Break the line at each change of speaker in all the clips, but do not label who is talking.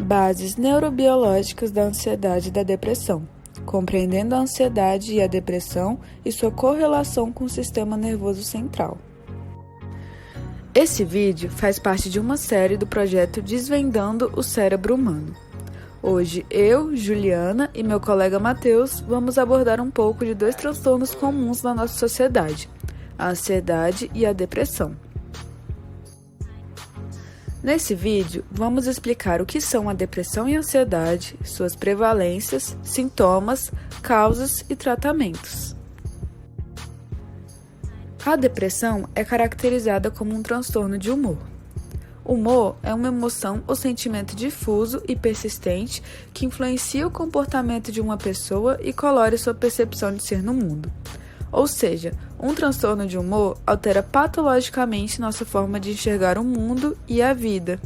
Bases neurobiológicas da ansiedade e da depressão, compreendendo a ansiedade e a depressão e sua correlação com o sistema nervoso central. Esse vídeo faz parte de uma série do projeto Desvendando o Cérebro Humano. Hoje, eu, Juliana e meu colega Matheus vamos abordar um pouco de dois transtornos comuns na nossa sociedade, a ansiedade e a depressão. Nesse vídeo, vamos explicar o que são a depressão e a ansiedade, suas prevalências, sintomas, causas e tratamentos. A depressão é caracterizada como um transtorno de humor. Humor é uma emoção ou sentimento difuso e persistente que influencia o comportamento de uma pessoa e colore sua percepção de ser no mundo. Ou seja, um transtorno de humor altera patologicamente nossa forma de enxergar o mundo e a vida.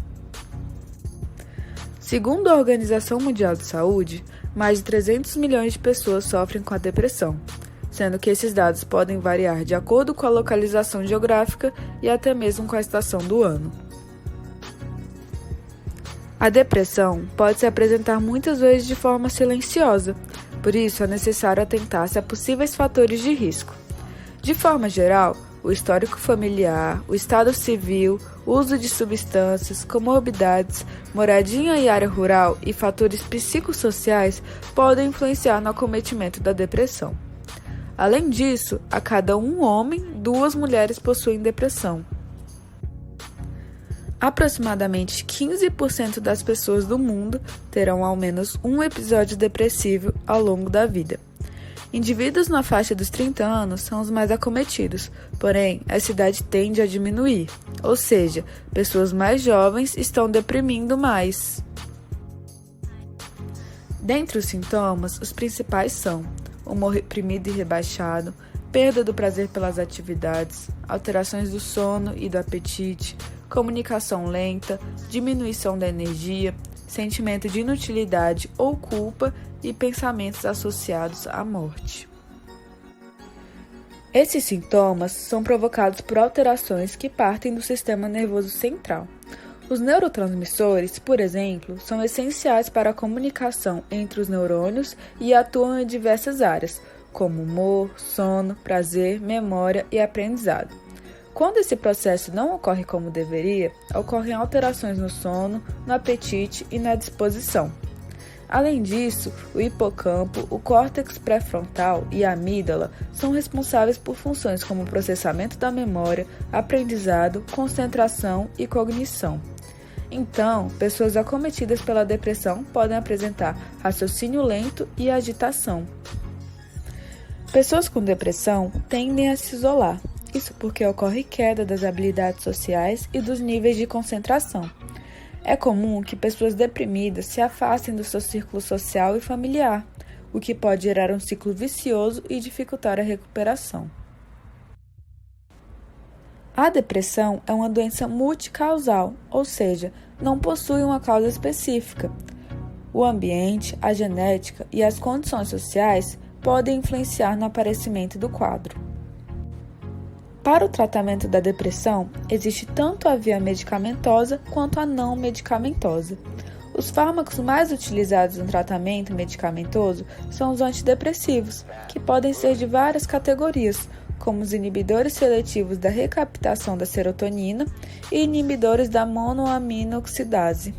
Segundo a Organização Mundial de Saúde, mais de 300 milhões de pessoas sofrem com a depressão, sendo que esses dados podem variar de acordo com a localização geográfica e até mesmo com a estação do ano. A depressão pode se apresentar muitas vezes de forma silenciosa, por isso é necessário atentar-se a possíveis fatores de risco. De forma geral, o histórico familiar, o estado civil, uso de substâncias, comorbidades, moradia em área rural e fatores psicossociais podem influenciar no acometimento da depressão. Além disso, a cada um homem, 2 mulheres possuem depressão. Aproximadamente 15% das pessoas do mundo terão ao menos um episódio depressivo ao longo da vida. Indivíduos na faixa dos 30 anos são os mais acometidos, porém, essa idade tende a diminuir, ou seja, pessoas mais jovens estão deprimindo mais. Dentre os sintomas, os principais são humor reprimido e rebaixado, perda do prazer pelas atividades, alterações do sono e do apetite, comunicação lenta, diminuição da energia, sentimento de inutilidade ou culpa e pensamentos associados à morte. Esses sintomas são provocados por alterações que partem do sistema nervoso central. Os neurotransmissores, por exemplo, são essenciais para a comunicação entre os neurônios e atuam em diversas áreas, como humor, sono, prazer, memória e aprendizado. Quando esse processo não ocorre como deveria, ocorrem alterações no sono, no apetite e na disposição. Além disso, o hipocampo, o córtex pré-frontal e a amígdala são responsáveis por funções como o processamento da memória, aprendizado, concentração e cognição. Então, pessoas acometidas pela depressão podem apresentar raciocínio lento e agitação. Pessoas com depressão tendem a se isolar. Isso porque ocorre queda das habilidades sociais e dos níveis de concentração. É comum que pessoas deprimidas se afastem do seu círculo social e familiar, o que pode gerar um ciclo vicioso e dificultar a recuperação. A depressão é uma doença multicausal, ou seja, não possui uma causa específica. O ambiente, a genética e as condições sociais podem influenciar no aparecimento do quadro. Para o tratamento da depressão, existe tanto a via medicamentosa quanto a não medicamentosa. Os fármacos mais utilizados no tratamento medicamentoso são os antidepressivos, que podem ser de várias categorias, como os inibidores seletivos da recaptação da serotonina e inibidores da monoaminoxidase.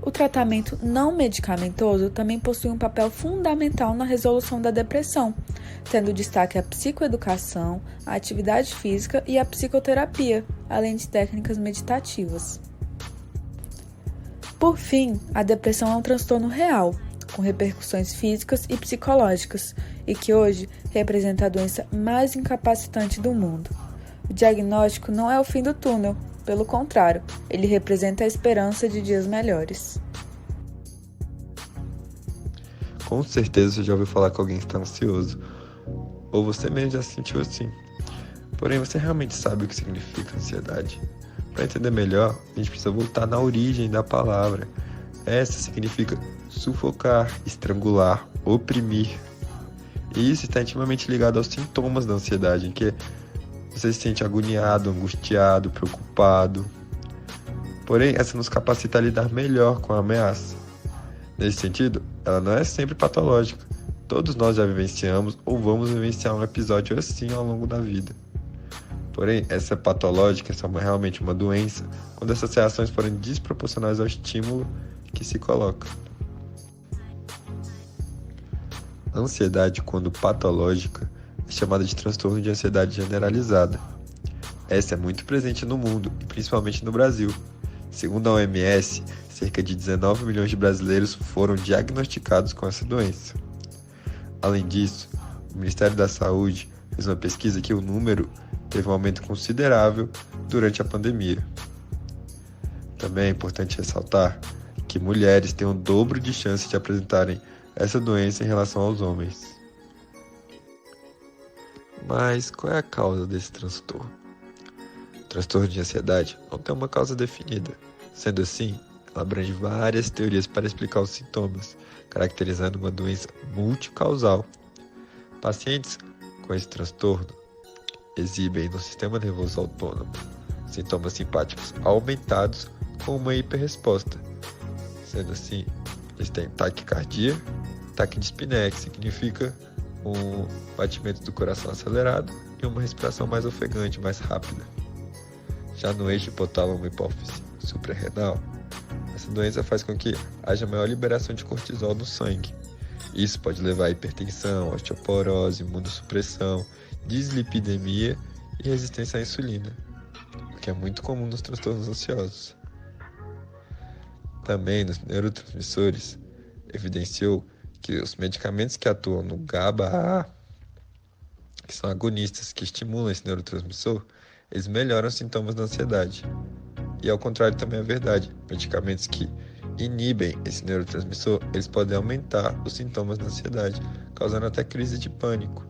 O tratamento não medicamentoso também possui um papel fundamental na resolução da depressão, tendo destaque a psicoeducação, a atividade física e a psicoterapia, além de técnicas meditativas. Por fim, a depressão é um transtorno real, com repercussões físicas e psicológicas, e que hoje representa a doença mais incapacitante do mundo. O diagnóstico não é o fim do túnel, pelo contrário, ele representa a esperança de dias melhores.
Com certeza você já ouviu falar que alguém está ansioso, ou você mesmo já se sentiu assim. Porém, você realmente sabe o que significa ansiedade? Para entender melhor, a gente precisa voltar na origem da palavra. Essa significa sufocar, estrangular, oprimir. E isso está intimamente ligado aos sintomas da ansiedade, em que você se sente agoniado, angustiado, preocupado. Porém, essa nos capacita a lidar melhor com a ameaça. Nesse sentido, ela não é sempre patológica. Todos nós já vivenciamos ou vamos vivenciar um episódio assim ao longo da vida. Porém, essa é patológica, essa é realmente uma doença, quando essas reações forem desproporcionais ao estímulo que se coloca. A ansiedade, quando patológica, é chamada de transtorno de ansiedade generalizada. Essa é muito presente no mundo, e principalmente no Brasil. Segundo a OMS, cerca de 19 milhões de brasileiros foram diagnosticados com essa doença. Além disso, o Ministério da Saúde fez uma pesquisa que o número teve um aumento considerável durante a pandemia. Também é importante ressaltar que mulheres têm o dobro de chance de apresentarem essa doença em relação aos homens. Mas qual é a causa desse transtorno? O transtorno de ansiedade não tem uma causa definida. Sendo assim, ela abrange várias teorias para explicar os sintomas, caracterizando uma doença multicausal. Pacientes com esse transtorno exibem no sistema nervoso autônomo sintomas simpáticos aumentados com uma hiperresposta. Sendo assim, eles têm taquicardia, taquidyspneia, que significa um batimento do coração acelerado e uma respiração mais ofegante, mais rápida. Já no eixo hipotálamo-hipófise suprarrenal, essa doença faz com que haja maior liberação de cortisol no sangue. Isso pode levar a hipertensão, osteoporose, imunossupressão, dislipidemia e resistência à insulina, o que é muito comum nos transtornos ansiosos. Também nos neurotransmissores, evidenciou que os medicamentos que atuam no GABA-A, que são agonistas que estimulam esse neurotransmissor, eles melhoram os sintomas da ansiedade. E ao contrário também é verdade, medicamentos que inibem esse neurotransmissor, eles podem aumentar os sintomas da ansiedade, causando até crise de pânico.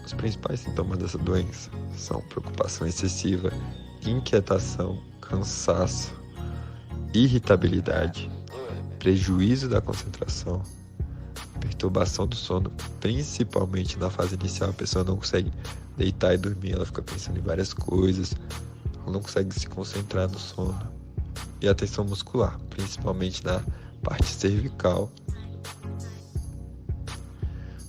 Os principais sintomas dessa doença são preocupação excessiva, inquietação, cansaço, irritabilidade, prejuízo da concentração, perturbação do sono, principalmente na fase inicial. A pessoa não consegue deitar e dormir, ela fica pensando em várias coisas, ela não consegue se concentrar no sono. E a tensão muscular, principalmente na parte cervical.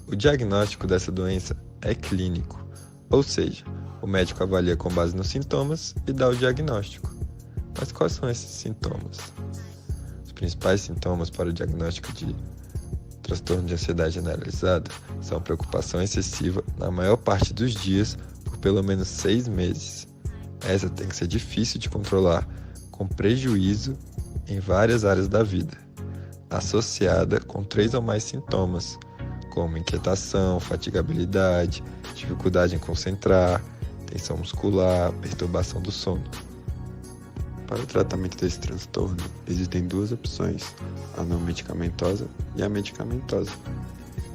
O diagnóstico dessa doença é clínico, ou seja, o médico avalia com base nos sintomas e dá o diagnóstico. Mas quais são esses sintomas? Os principais sintomas para o diagnóstico de transtorno de ansiedade generalizada são preocupação excessiva na maior parte dos dias por pelo menos 6 meses. Essa tem que ser difícil de controlar, com prejuízo em várias áreas da vida, associada com 3 ou mais sintomas, como inquietação, fatigabilidade, dificuldade em concentrar, tensão muscular, perturbação do sono. Para o tratamento desse transtorno, existem 2 opções, a não medicamentosa e a medicamentosa,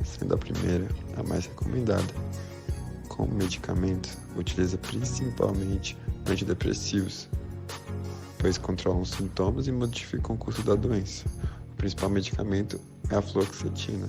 sendo a primeira a mais recomendada. Como medicamento, utiliza principalmente antidepressivos, pois controlam os sintomas e modificam o curso da doença. O principal medicamento é a fluoxetina.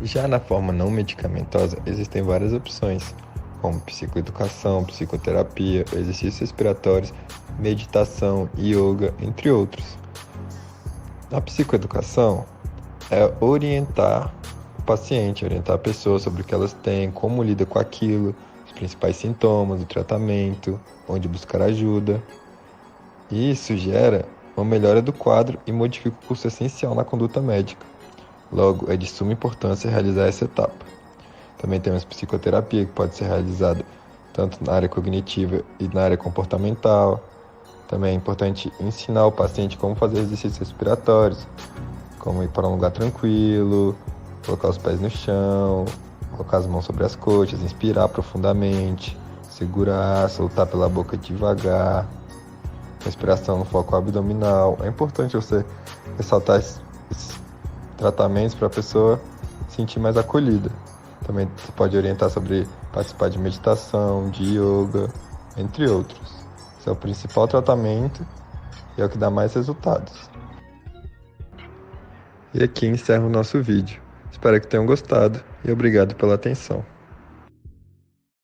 Já na forma não medicamentosa, existem várias opções, como psicoeducação, psicoterapia, exercícios respiratórios, meditação, yoga, entre outros. A psicoeducação é orientar o paciente, orientar a pessoa sobre o que elas têm, como lida com aquilo, os principais sintomas, o tratamento, onde buscar ajuda. E isso gera uma melhora do quadro e modifica o curso essencial na conduta médica. Logo, é de suma importância realizar essa etapa. Também temos psicoterapia, que pode ser realizada tanto na área cognitiva e na área comportamental. Também é importante ensinar o paciente como fazer exercícios respiratórios, como ir para um lugar tranquilo, colocar os pés no chão, colocar as mãos sobre as coxas, inspirar profundamente, segurar, soltar pela boca devagar, respiração no foco abdominal. É importante você ressaltar tratamentos para a pessoa se sentir mais acolhida. Também você pode orientar sobre participar de meditação, de yoga, entre outros. Esse é o principal tratamento e é o que dá mais resultados. E aqui encerro o nosso vídeo. Espero que tenham gostado e obrigado pela atenção.